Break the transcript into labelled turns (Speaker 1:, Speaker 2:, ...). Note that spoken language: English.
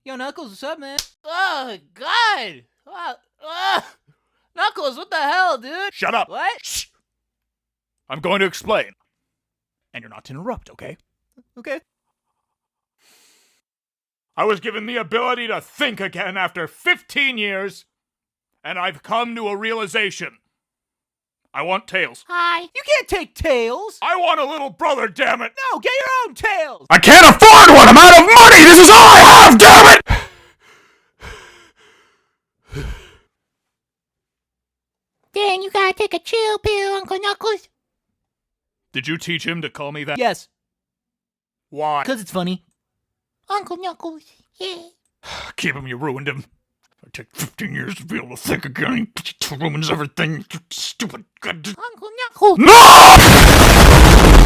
Speaker 1: Yo, Knuckles, what's up, man? Oh, God! Knuckles, what the hell, dude?
Speaker 2: Shut up!
Speaker 1: What?
Speaker 2: Shh! I'm going to explain. And you're not to interrupt, okay?
Speaker 1: Okay.
Speaker 2: I was given the ability to think again after 15 years, and I've come to a realization. I want Tails.
Speaker 1: Hi. You can't take Tails.
Speaker 2: I want a little brother, damn it!
Speaker 1: No, get your own Tails.
Speaker 2: I can't afford one! I'm out of money! This is all I have, damn it!
Speaker 3: Dang, you gotta take a chill pill, Uncle Knuckles.
Speaker 2: Did you teach him to call me that?
Speaker 1: Yes,
Speaker 2: Why?
Speaker 1: because it's funny.
Speaker 3: Uncle Knuckles, yeah.
Speaker 2: Keep him, you ruined him. I take 15 years to be able to think again. He ruins everything. Stupid.
Speaker 3: Uncle Knuckles.
Speaker 2: No!